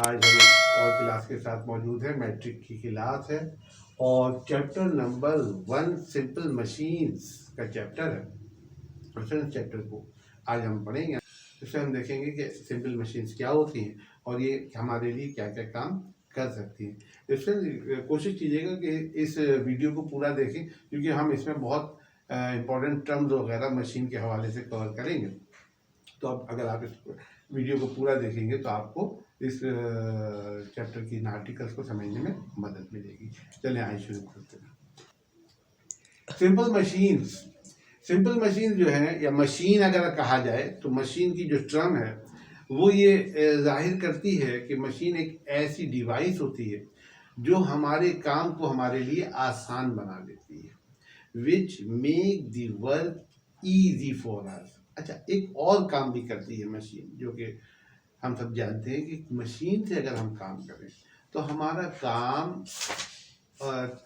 आज हम और क्लास के साथ मौजूद है। मैट्रिक की क्लास है और चैप्टर नंबर 1 सिंपल मशीन्स का चैप्टर है। रेफरेंस चैप्टर को आज हम पढ़ेंगे। इसमें हम देखेंगे कि सिंपल मशीन्स क्या होती हैं और ये हमारे लिए क्या क्या काम कर सकती हैं। इसमें कोशिश कीजिएगा कि इस वीडियो को पूरा देखें, क्योंकि हम इसमें बहुत इंपॉर्टेंट टर्म्स वगैरह मशीन के हवाले से कवर करेंगे। तो अब अगर आप इस वीडियो को पूरा देखेंगे तो आपको इस चैप्टर की इन आर्टिकल्स को समझने में मदद मिलेगी। चलिए आइए शुरू करते हैं। सिंपल मशीन्स, सिंपल मशीन जो है या मशीन अगर कहा जाए तो मशीन की जो टर्म है वो ये जाहिर करती है कि मशीन एक ऐसी डिवाइस होती है जो हमारे काम को हमारे लिए आसान बना देती है, which make the work easy for us. अच्छा, एक और काम भी करती है मशीन, जो कि हम सब जानते हैं कि मशीन से अगर हम काम करें तो हमारा काम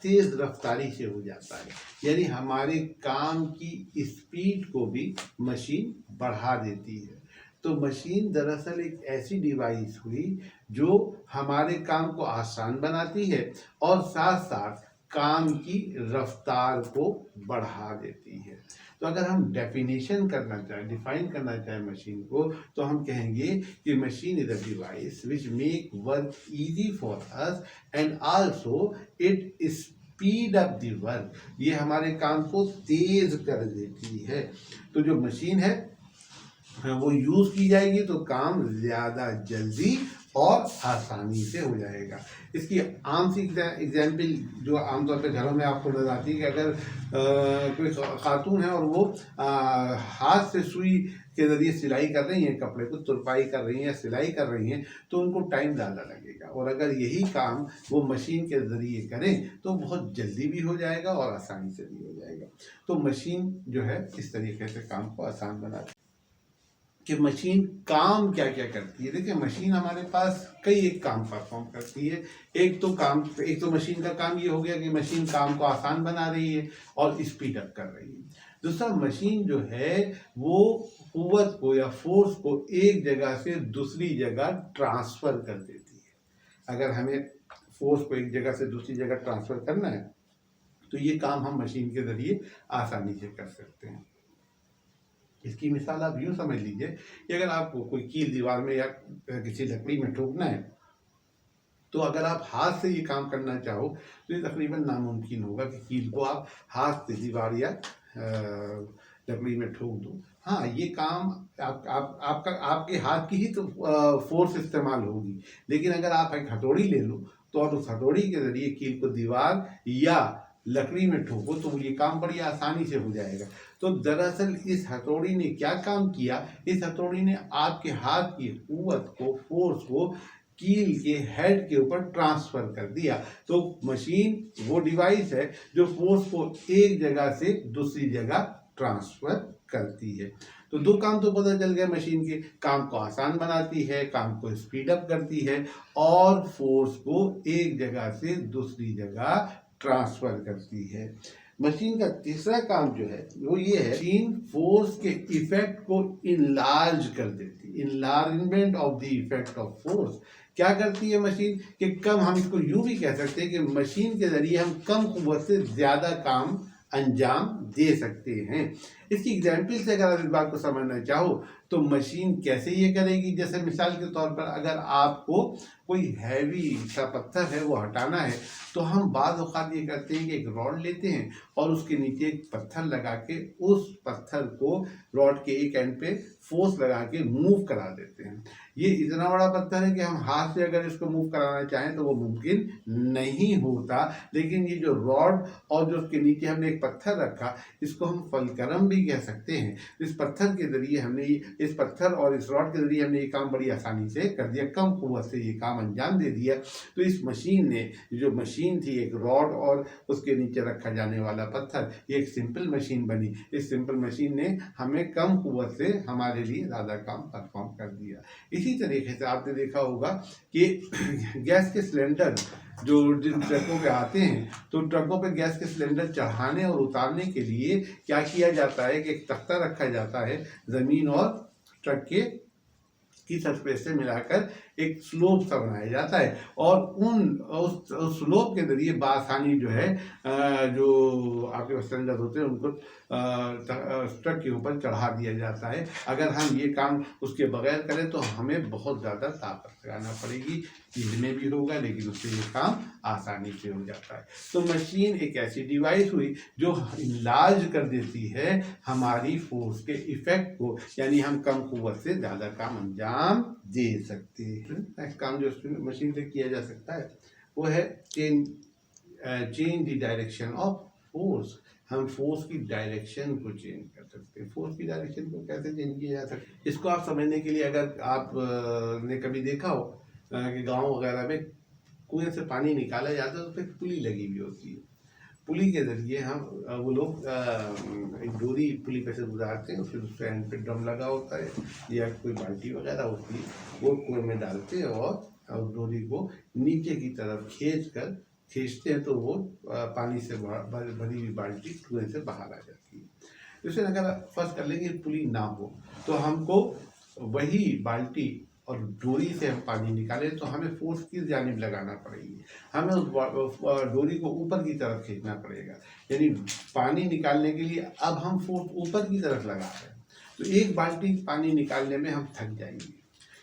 तेज रफ्तारी से हो जाता है, यानी हमारे काम की स्पीड को भी मशीन बढ़ा देती है। तो मशीन दरअसल एक ऐसी डिवाइस हुई जो हमारे काम को आसान बनाती है और साथ साथ काम की रफ्तार को बढ़ा देती है। तो अगर हम डेफिनेशन करना चाहें, डिफाइन करना चाहें मशीन को, तो हम कहेंगे कि machine is a device which make work easy for us and also it speed up the work. ये हमारे काम को तेज कर देती है। तो जो मशीन है वो यूज की जाएगी तो काम ज़्यादा जल्दी और आसानी से हो जाएगा। इसकी आम सी एग्जाम्पल जो आमतौर पे घरों में आपको नजर आती है कि अगर कोई खातून है और वो हाथ से सुई के ज़रिए सिलाई कर रही हैं, कपड़े को तुरपाई कर रही हैं या सिलाई कर रही हैं, तो उनको टाइम ज़्यादा लगेगा। और अगर यही काम वो मशीन के ज़रिए करें तो बहुत जल्दी भी हो जाएगा और आसानी से भी हो जाएगा। तो मशीन जो है इस तरीके से काम को आसान बनाती है। कि मशीन काम क्या क्या करती है। देखिए, मशीन हमारे पास कई एक काम परफॉर्म करती है। एक तो मशीन का काम ये हो गया कि मशीन काम को आसान बना रही है और स्पीड अप कर रही है। दूसरा, मशीन जो है वो कुव्वत को या फोर्स को एक जगह से दूसरी जगह ट्रांसफर कर देती है। अगर हमें फोर्स को एक जगह से दूसरी जगह ट्रांसफर करना है तो ये काम हम मशीन के जरिए आसानी से कर सकते हैं। इसकी मिसाल आप यूँ समझ लीजिए कि अगर आपको कोई कील दीवार में या किसी लकड़ी में ठोकना है, तो अगर आप हाथ से ये काम करना चाहो तो ये तकरीबन नामुमकिन होगा कि कील को आप हाथ से दीवार या लकड़ी में ठोक दो। हाँ, ये काम आपके हाथ की ही तो फोर्स इस्तेमाल होगी, लेकिन अगर आप एक हथौड़ी ले लो तो और उस हथौड़ी के जरिए कील को दीवार या लकड़ी में ठोको तो ये काम बड़ी आसानी से हो जाएगा। तो दरअसल इस हथौड़ी ने क्या काम किया, इस हथौड़ी ने आपके हाथ की कुव्वत को, फोर्स को कील के हेड के ऊपर ट्रांसफर कर दिया। तो मशीन वो डिवाइस है जो फोर्स को एक जगह से दूसरी जगह ट्रांसफर करती है। तो दो काम तो पता चल गया मशीन के, काम को आसान बनाती है, काम को स्पीड अप करती है और फोर्स को एक जगह से दूसरी जगह ट्रांसफर करती है। मशीन का तीसरा काम जो है वो ये है, मशीन फोर्स के इफेक्ट को इनलार्ज कर देती है। Enlargement of the effect of force क्या करती है मशीन कि कम, हम इसको यूं भी कह सकते हैं कि मशीन के जरिए हम कम कुव्वत से ज्यादा काम अंजाम दे सकते हैं। इसकी एग्जाम्पल से अगर आप इस बात को समझना चाहो तो मशीन कैसे ये करेगी, जैसे मिसाल के तौर पर अगर आपको कोई हैवी सा पत्थर है वो हटाना है तो हम बाज़ औक़ात ये करते हैं कि एक रॉड लेते हैं और उसके नीचे एक पत्थर लगा के उस पत्थर को रॉड के एक एंड पे फोर्स लगा के मूव करा देते हैं। ये इतना बड़ा पत्थर है कि हम हाथ से अगर इसको मूव कराना चाहें तो वो मुमकिन नहीं होता, लेकिन ये जो रॉड और जो उसके नीचे हमने एक पत्थर रखा, इसको हम फलकरम भी कह सकते हैं। इस पत्थर के जरिए हमने इस पत्थर और इस रॉड के जरिए हमने ये काम बड़ी आसानी से कर दिया, कम कुव्वत से ये काम अंजाम दे दिया। तो इस मशीन ने, जो मशीन थी, एक रॉड और उसके नीचे रखा जाने वाला पत्थर, ये एक सिंपल मशीन बनी। इस सिंपल मशीन ने हमें कम कुव्वत से हमारे लिए ज़्यादा काम परफॉर्म कर दिया। इसी तरीके से आपने देखा होगा कि गैस के सिलेंडर जो जिन ट्रकों पे आते हैं, तो ट्रकों पे गैस के सिलेंडर चढ़ाने और उतारने के लिए क्या किया जाता है कि एक तख्ता रखा जाता है, ज़मीन और ट्रक की सरफेस से मिलाकर एक स्लोप सा बनाया जाता है और उस स्लोप के जरिए बासानी जो है जो आपके पैसेंजर होते हैं उनको ट्रक के ऊपर चढ़ा दिया जाता है। अगर हम ये काम उसके बगैर करें तो हमें बहुत ज़्यादा ताकत लगाना पड़ेगी, इसमें भी होगा लेकिन उससे ये काम आसानी से हो जाता है। तो मशीन एक ऐसी डिवाइस हुई जो इलाज कर देती है हमारी फोर्स के इफेक्ट को, यानी हम कम कुव्वत से ज़्यादा काम अंजाम दे सकते हैं। नेक्स्ट काम जो मशीन से किया जा सकता है वो है change the direction of force. हम फोर्स की डायरेक्शन को चेंज कर सकते हैं। फोर्स की डायरेक्शन को कैसे चेंज किया जा सकता है, इसको आप समझने के लिए अगर आप ने कभी देखा हो कि गांव वगैरह में कुएं से पानी निकाला जाता है तो उस पर पुली लगी हुई होती है। पुली के जरिए हम वो लोग एक डोरी पुली पे से गुजारते हैं, फिर उसके एंड पे ड्रम लगा होता है या कोई बाल्टी वगैरह होती है, वो कुएं में डालते हैं और डोरी को नीचे की तरफ खींचते हैं तो वो पानी से भरी हुई बाल्टी कुएं से बाहर आ जाती है। जैसे अगर फर्स्ट कर लेंगे पुली ना हो तो हमको वही बाल्टी और डोरी से हम पानी निकालें तो हमें फोर्स किस जानिब लगाना पड़ेगी, हमें उस डोरी को ऊपर की तरफ खींचना पड़ेगा। यानी पानी निकालने के लिए अब हम फोर्स ऊपर की तरफ लगा रहे हैं तो एक बाल्टी पानी निकालने में हम थक जाएंगे,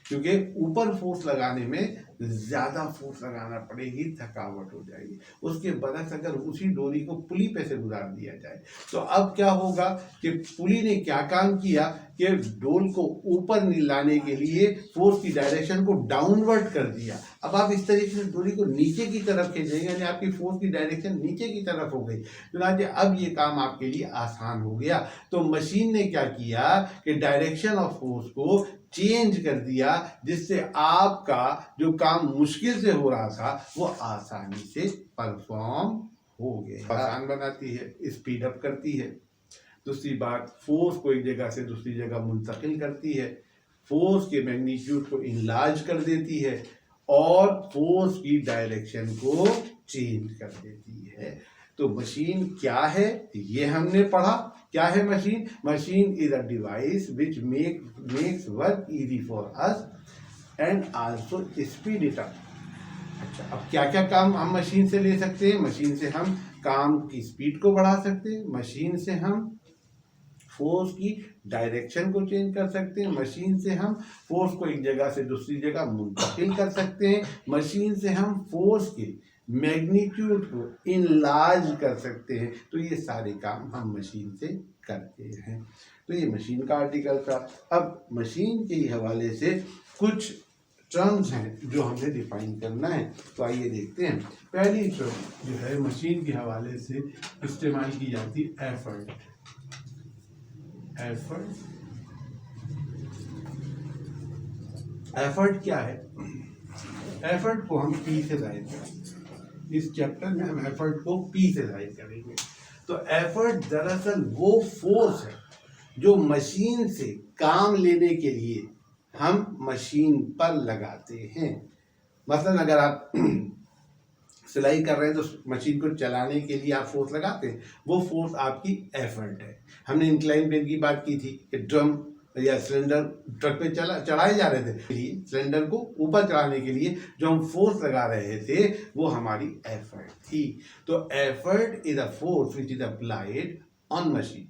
क्योंकि ऊपर फोर्स लगाने में ज़्यादा फोर्स लगाना पड़ेगी, थकावट हो जाएगी। उसके बरक्स अगर उसी डोरी को पुली पे से गुजार दिया जाए तो अब क्या होगा कि पुली ने क्या काम किया कि डोल को ऊपर लाने के लिए फोर्स की डायरेक्शन को डाउनवर्ड कर दिया। अब आप इस तरीके से डोरी को नीचे की तरफ खींचेंगे, यानी आपकी फोर्स की डायरेक्शन नीचे की तरफ हो गई। तो अब ये काम आपके लिए आसान हो गया। तो मशीन ने क्या किया कि डायरेक्शन ऑफ फोर्स को चेंज कर दिया, जिससे आपका जो काम मुश्किल से हो रहा था वो आसानी से परफॉर्म हो गया। आसान बनाती है, स्पीड अप करती है। दूसरी बात, फोर्स को एक जगह से दूसरी जगह मुंतकिल करती है, फोर्स के मैग्नीट्यूड को इनलार्ज कर देती है और फोर्स की डायरेक्शन को चेंज कर देती है। तो मशीन क्या है ये हमने पढ़ा। क्या है machine? Machine is a device which makes work easy for us and also speed it up. अच्छा, अब क्या क्या काम हम मशीन से ले सकते हैं? मशीन से हम काम की स्पीड को बढ़ा सकते हैं, मशीन से हम फोर्स की डायरेक्शन को चेंज कर सकते हैं, मशीन से हम फोर्स को एक जगह से दूसरी जगह मुंतकिल कर सकते हैं, मशीन से हम फोर्स के मैग्नीट्यूड को इनलार्ज कर सकते हैं। तो ये सारे काम हम मशीन से करते हैं। तो ये मशीन का आर्टिकल था। अब मशीन के हवाले से कुछ टर्म्स हैं जो हमें डिफाइन करना है, तो आइए देखते हैं। पहली टर्म जो है मशीन के हवाले से इस्तेमाल की जाती है एफर्ट। एफर्ट क्या है? एफर्ट को हम पी से जाहिर करेंगे। इस चैप्टर में हम एफर्ट को पी से जाहिर करेंगे। तो एफर्ट दरअसल वो फोर्स है जो मशीन से काम लेने के लिए हम मशीन पर लगाते हैं। मतलब अगर आप सिलाई कर रहे हैं तो मशीन को चलाने के लिए आप फोर्स लगाते हैं, वो फोर्स आपकी एफर्ट है। हमने इंक्लाइन प्लेन की बात की थी कि ड्रम या सिलेंडर ट्रक पे चढ़ाए जा रहे थे, सिलेंडर को ऊपर चढ़ाने के लिए जो हम फोर्स लगा रहे थे वो हमारी एफर्ट थी। तो effort is a force which is applied on machine.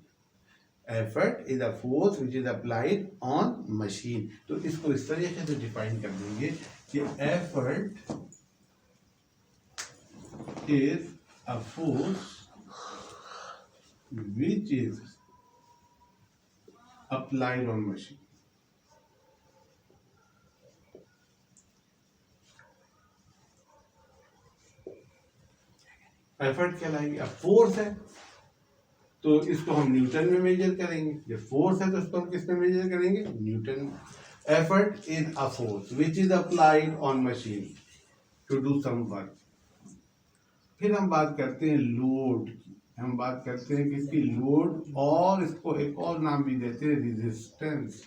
Effort is a force which is applied on machine. तो इसको इस तरीके से डिफाइन कर देंगे कि effort is a force which is applied on machine. Effort कहलाएगी। अब फोर्स है तो इसको हम न्यूटन में मेजर करेंगे। जब फोर्स है तो इसको हम किस में मेजर करेंगे? Newton. Effort is a force which is applied on machine to do some work. फिर हम बात करते हैं लोड की। हम बात करते हैं किसकी? लोड, और इसको एक और नाम भी देते हैं रेजिस्टेंस।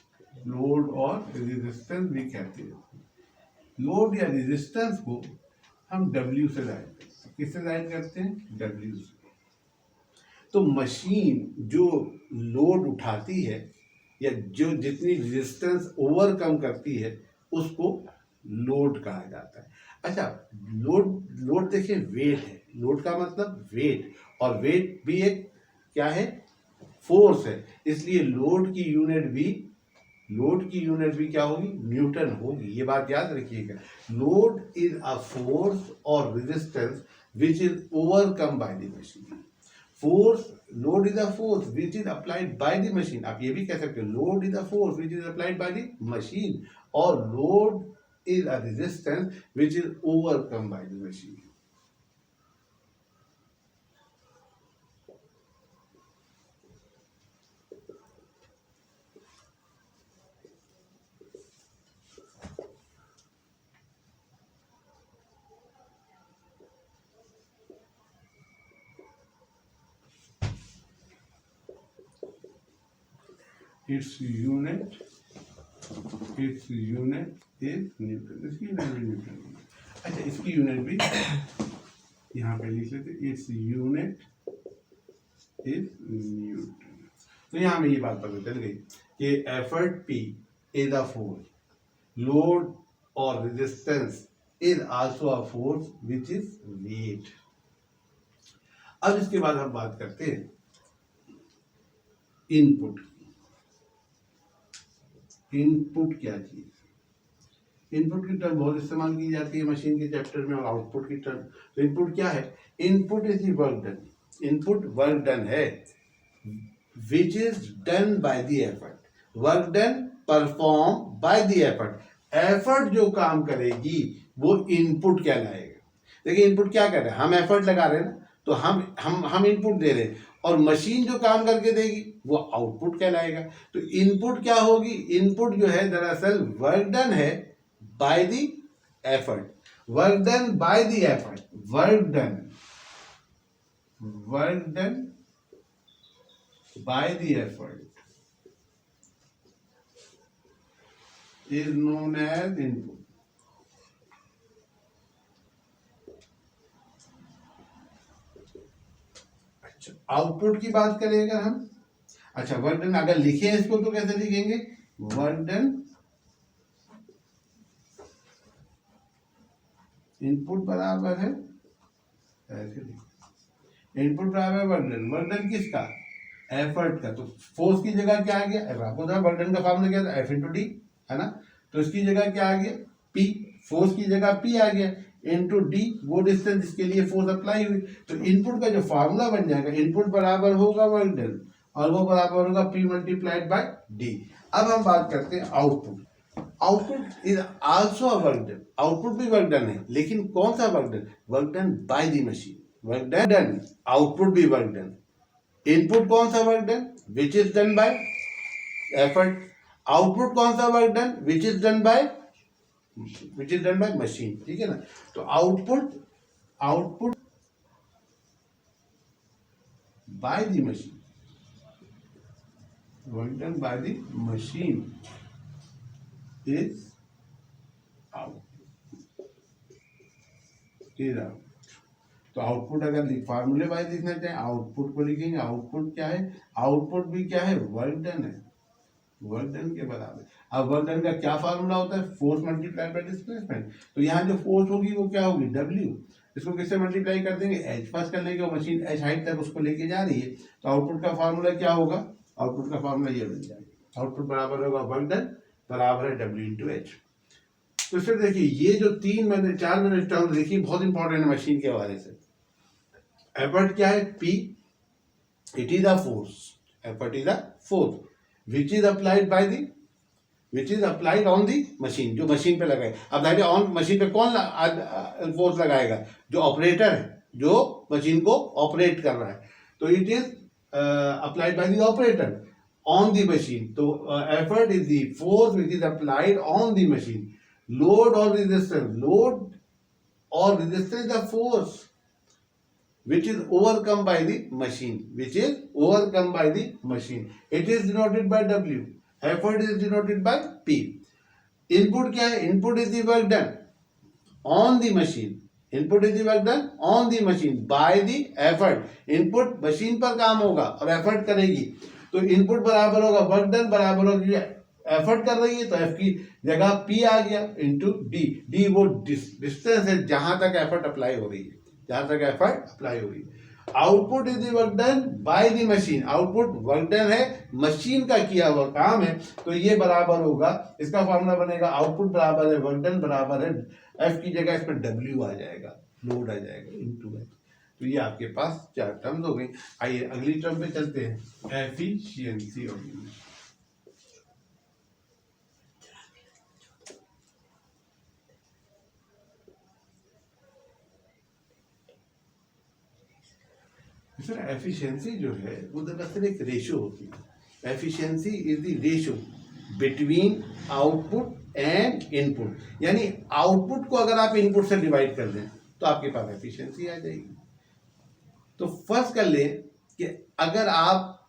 लोड और रेजिस्टेंस भी कहते हैं। लोड या रेजिस्टेंस को हम W से जाहिर करते हैं। किससे जाहिर करते हैं? W से। तो मशीन जो लोड उठाती है या जो जितनी रेजिस्टेंस ओवरकम करती है उसको लोड कहा जाता है। अच्छा, लोड लोड देखिए वेट है, लोड का मतलब वेट, और वेट भी एक क्या है, फोर्स है, इसलिए लोड की यूनिट भी क्या होगी, न्यूटन होगी। ये बात याद रखिएगा। लोड इज अ फोर्स और resistance which is overcome by the machine. Force, load is a force which is applied by the machine. आप ये भी कह सकते हो load is a force which is applied by the machine, और load is a resistance which is overcome by the machine. its unit is newton. इसकी unit भी newton. अच्छा, इसकी यूनिट भी यहाँ पे लिख लेते, इट्स यूनिट इज न्यूटन। तो यहाँ में ये बात पता चल गई कि effort P is a force, load और resistance is also a force which is weight. अब इसके बाद हम बात करते हैं इनपुट। इनपुट क्या चीज, इनपुट की टर्म बहुत इस्तेमाल की जाती है मशीन के चैप्टर में, और आउटपुट की टर्म। तो इनपुट क्या है, input is the work done. Input work done है which is done by the effort, work done perform by the effort. Effort जो काम करेगी वो इनपुट कहलाएगा। देखिए इनपुट क्या कर रहे हैं, हम एफर्ट लगा रहे हैं ना, तो हम इनपुट दे रहे हैं, और मशीन जो काम करके देगी वो आउटपुट कहलाएगा। तो इनपुट क्या होगी, इनपुट जो है दरअसल वर्क डन है bye the effort, work done by the effort, work done by the effort is known as input. अच्छा, आउटपुट की बात करें अगर हम, अच्छा वर्क डन अगर लिखे इसको तो कैसे लिखेंगे, वर्क डन इनपुट बराबर है, ऐसे लिखो, इनपुट बराबर है वर्क डन। वर्क डन किसका, एफर्ट का। तो फोर्स की जगह क्या आ गया, आपको वर्क डन का फॉर्मूला क्या था, एफ इंटू डी, है ना। तो इसकी जगह क्या आ गया, पी, फोर्स की जगह पी आ गया, इनटू डी वो डिस्टेंस जिसके लिए फोर्स अप्लाई हुई। तो इनपुट का जो फॉर्मूला बन जाएगा, इनपुट बराबर होगा वर्क डन, और वो बराबर होगा पी मल्टीप्लाइड बाय डी। अब हम बात करते हैं output. Output is also a work done, output भी वर्क डन है, लेकिन कौन सा work done, work done by the machine, work done, output भी वर्क डन। इनपुट कौन सा work done, which is done bye effort. Output कौन सा work done, which is done by machine. ठीक है ना। तो output by the machine, work done by the machine is output. तो आउटपुट अगर फार्मूले वाइज लिखना चाहें, आउटपुट को लिखेंगे, आउटपुट क्या है, आउटपुट भी क्या है, वर्क डन है, वर्क डन के बराबर। अब वर्क डन का क्या फार्मूला होता है, फोर्स मल्टीप्लाई बाय डिस्प्लेसमेंट। तो यहाँ जो फोर्स होगी वो क्या होगी, डब्ल्यू। इसको किससे मल्टीप्लाई कर देंगे, एच पास कर लेंगे, मशीन एच हाइट तक उसको लेके जा रही है। तो आउटपुट का फार्मूला क्या होगा, आउटपुट का फार्मूला ये बन जाएगा, आउटपुट बराबर होगा वर्क डन बराबर है डब्ल्यू इंटू एच। तो फिर देखिए ये जो चार मैंने टर्म देखी, बहुत इंपॉर्टेंट है मशीन के हवाले से। एफर्ट क्या है, P, it is a force, effort is a force which is applied by the, which is applied on the machine, जो मशीन पे लगाए। अब देखिए ऑन मशीन पे कौन फोर्स लगाएगा, जो ऑपरेटर है, जो मशीन को ऑपरेट कर रहा है। तो it is applied by the operator on the machine. तो effort is the force which is applied on the machine. Load और रेजिस्टेंस, लोड और resistance is the force which is overcome by the machine, which is overcome by the machine. It is denoted by W. Effort is denoted by P. Input क्या है, input is the work done on the machine. Input is the work done on the machine by the effort. Input machine पर काम होगा और effort करेगी। तो input बराबर होगा work done बराबर होगी एफर्ट कर रही है तो एफ की जगह पी आ गया इंटू डी। डी वो डिस्टेंस है जहां तक एफर्ट अप्लाई हो रही है, जहां तक एफर्ट अप्लाई हो रही है। Output is the work done by the machine. Output work done है, मशीन का किया हुआ काम है, तो ये बराबर होगा, इसका फॉर्मूला बनेगा आउटपुट बराबर है वर्क डन बराबर है एफ की जगह इस पर डब्ल्यू आ जाएगा, लोड आ जाएगा इंटू एफ। तो ये आपके पास 4 टर्म्स हो गई। आइए अगली टर्म पे चलते हैं, efficiency of unit. Sir efficiency जो है वो दरअसल एक रेशियो होती है। Efficiency is the ratio between output and input, यानी आउटपुट को अगर आप इनपुट से डिवाइड कर दें तो आपके पास एफिशिएंसी आ जाएगी। तो फर्स्ट कर लें कि अगर आप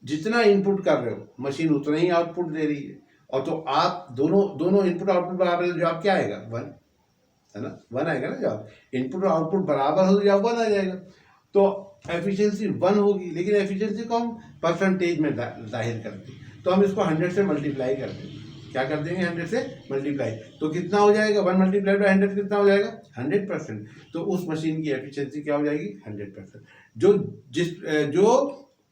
जितना इनपुट कर रहे हो मशीन उतना ही आउटपुट दे रही है, और तो आप दोनों इनपुट आउटपुट बराबर है, जवाब क्या आएगा 1, है ना, 1 आएगा ना जवाब। इनपुट और आउटपुट बराबर हो तो जवाब 1 आ जाएगा। तो एफिशिएंसी 1 होगी, लेकिन एफिशिएंसी को हम परसेंटेज में जाहिर करते हैं, तो हम इसको 100 से मल्टीप्लाई कर देंगे। क्या कर देंगे 100 से मल्टीप्लाई, तो कितना हो जाएगा 1 मल्टीप्लाई बाय 100 कितना हो जाएगा 100%। तो उस मशीन की एफिशिएंसी क्या हो जाएगी 100%। जो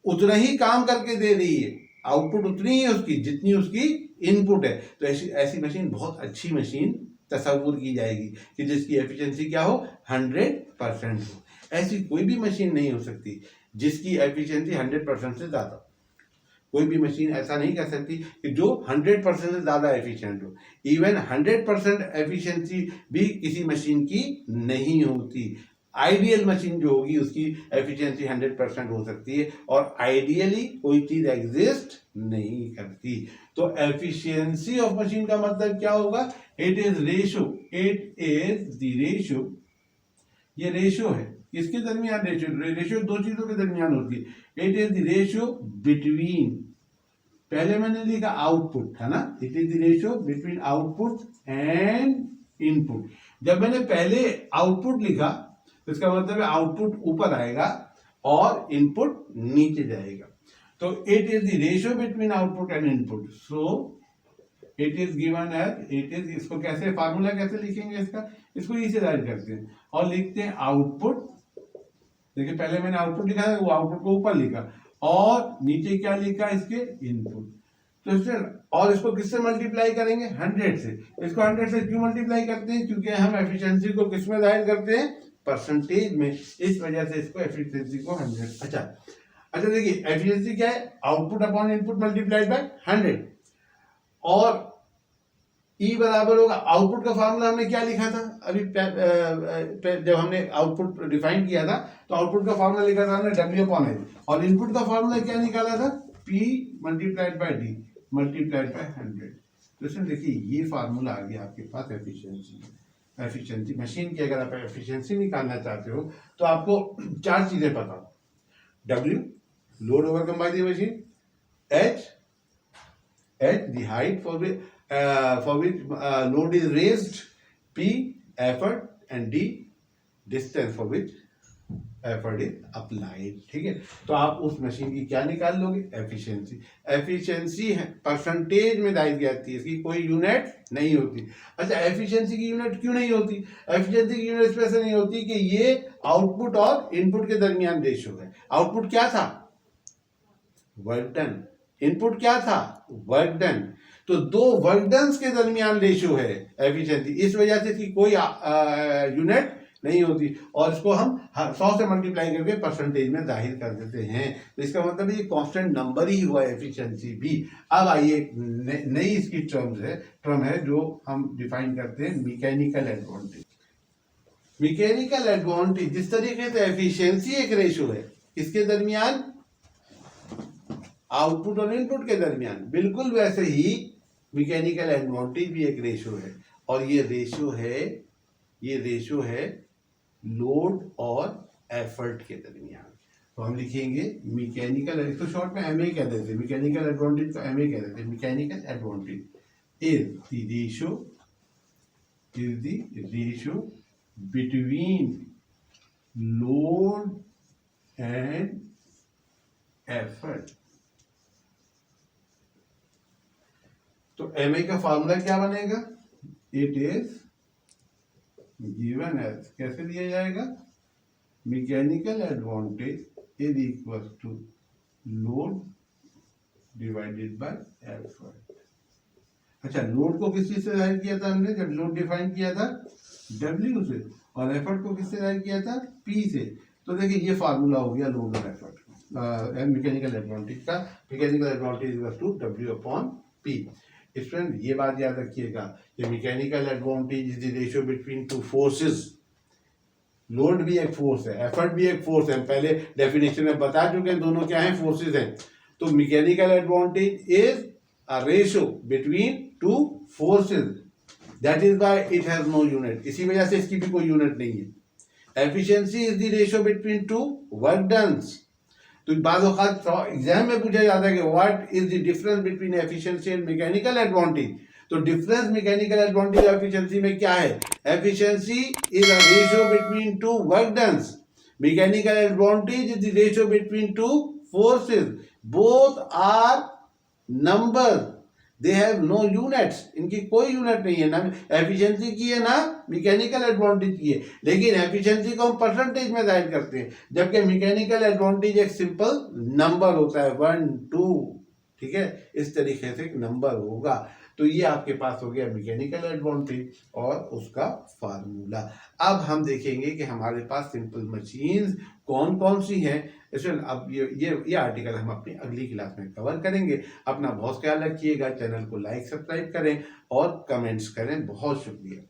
उतना ही काम करके दे रही है, आउटपुट उतनी ही है उसकी जितनी उसकी इनपुट है, तो ऐसी मशीन बहुत अच्छी मशीन तस्वुर की जाएगी कि जिसकी एफिशिएंसी क्या हो 100% हो। ऐसी कोई भी मशीन नहीं हो सकती जिसकी एफिशिएंसी 100% से ज़्यादा। कोई भी मशीन ऐसा नहीं कर सकती कि जो 100% से ज़्यादा एफिशिएंट हो। इवन 100% एफिशिएंसी भी किसी मशीन की नहीं होती। आइडियल मशीन जो होगी उसकी एफिशिएंसी 100% हो सकती है, और आइडियली कोई चीज़ एग्जिस्ट नहीं करती। तो एफिशिएंसी ऑफ मशीन का मतलब क्या होगा, इट इज द रेशियो, ये रेशियो है किसके दरमियान, रेशियो 2 चीजों के दरमियान होती है। It is the ratio between, पहले मैंने लिखा आउटपुट, है ना, it is the ratio between output and input. जब मैंने पहले आउटपुट लिखा तो इसका मतलब है आउटपुट ऊपर आएगा और इनपुट नीचे जाएगा। तो it is the ratio between output and input. So it is given as, it is, इसको कैसे फार्मूला कैसे लिखेंगे इसको ई से जाहिर करते हैं और लिखते हैं आउटपुट। देखिए पहले मैंने आउटपुट लिखा है, वो आउटपुट को ऊपर लिखा और नीचे क्या लिखा इसके इनपुट। तो इससे, और इसको किससे मल्टीप्लाई करेंगे 100 से। इसको 100 से क्यों मल्टीप्लाई करते हैं, क्योंकि हम एफिशिएंसी को किस में जाहिर करते हैं परसेंटेज में, इस वजह से इसको एफिशिएंसी को 100। अच्छा देखिए एफिशिएंसी क्या है, output upon input multiplied by 100। और ई बराबर होगा, आउटपुट का फार्मूला हमने क्या लिखा था अभी जब हमने आउटपुट डिफाइन किया था, तो आउटपुट का फार्मूला लिखा था हमने W अपॉन एच, और इनपुट का फार्मूला क्या निकाला था P multiplied by D multiplied by 100। तो इसमें देखिए ये फार्मूला आ गया आपके पास एफिशिएंसी मशीन की। अगर आप एफिशिएंसी निकालना चाहते हो तो आपको 4 चीजें पता हो, W load overcome by the machine, H the height for which load is raised, P effort, and D distance for which effort is applied। ठीक है, तो आप उस मशीन की क्या निकाल लोगे एफिशिएंसी है परसेंटेज में दाई जाती है, इसकी कोई यूनिट नहीं होती। अच्छा एफिशिएंसी की यूनिट क्यों नहीं होती, एफिशिएंसी की यूनिट इस वजह से नहीं होती कि ये आउटपुट और इनपुट के दरमियान रेशियो है। आउटपुट क्या था वर्क डन, इनपुट क्या था वर्क डन, तो 2 वर्क डन के दरमियान रेशियो है एफिशिएंसी, इस वजह से इसकी कोई यूनिट नहीं होती, और इसको हम 100 से मल्टीप्लाई करके परसेंटेज में जाहिर कर देते हैं। तो इसका मतलब ये कांस्टेंट नंबर ही हुआ एफिशिएंसी भी। अब आइए नई इसकी टर्म है जो हम डिफाइन करते हैं मैकेनिकल एडवांटेज। मैकेनिकल एडवांटेज जिस तरीके से एफिशिएंसी एक रेशियो है किसके दरमियान, आउटपुट और इनपुट के दरमियान, बिल्कुल वैसे ही मैकेनिकल एडवांटेज भी एक रेशियो है, और ये रेशियो है लोड और एफर्ट के दरमियान। तो हम लिखेंगे मैकेनिकल, इसको शॉर्ट में एमए कह देते हैं, मैकेनिकल एडवांटेज को एमए कह देते हैं। Mechanical advantage is the ratio between load and effort तो MA का फार्मूला क्या बनेगा? इट इज गिवन एज, कैसे लिया जाएगा? Mechanical advantage is equal to load divided by effort. अच्छा, लोड को किस चीज से जाहिर किया था हमने? जब लोड डिफाइन किया था W से, और एफर्ट को किससे जाहिर किया था? P से। तो देखिए ये फार्मूला हो गया लोड और एफर्ट मैकेनिकल एडवांटेज का। Mechanical advantage equal to W/P। Student ये बात याद रखिएगा कि mechanical advantage is the ratio between two forces. Load भी एक फोर्स है, एफर्ट भी एक फोर्स है, पहले डेफिनेशन में बता चुके हैं दोनों क्या है, फोर्सेस हैं। तो mechanical advantage is a ratio between two forces, that is why it has no unit. इसी वजह से इसकी भी कोई यूनिट नहीं है। Efficiency is the ratio between two work dones. तो बाद वक्त एग्जाम में पूछा जाता है कि what is the difference between efficiency and mechanical advantage. तो डिफरेंस मैकेनिकल एडवांटेज और एफिशिएंसी में क्या है? Efficiency is a ratio between two work डन्स, mechanical advantage is the ratio between two forces, both are number, they have no units. इनकी कोई unit नहीं है, ना एफिशिएंसी की है ना मैकेनिकल एडवांटेज की है, लेकिन एफिशिएंसी को हम परसेंटेज में जाहिर करते हैं, जबकि मैकेनिकल एडवांटेज एक सिंपल नंबर होता है, 1 2, ठीक है, इस तरीके से एक नंबर होगा। तो ये आपके पास हो गया मैकेनिकल एडवांटेज और उसका फार्मूला। अब हम देखेंगे कि हमारे पास सिंपल मशीन्स कौन कौन सी हैं। अब ये आर्टिकल हम अपनी अगली क्लास में कवर करेंगे। अपना बहुत ख्याल रखिएगा, चैनल को लाइक सब्सक्राइब करें और कमेंट्स करें। बहुत शुक्रिया।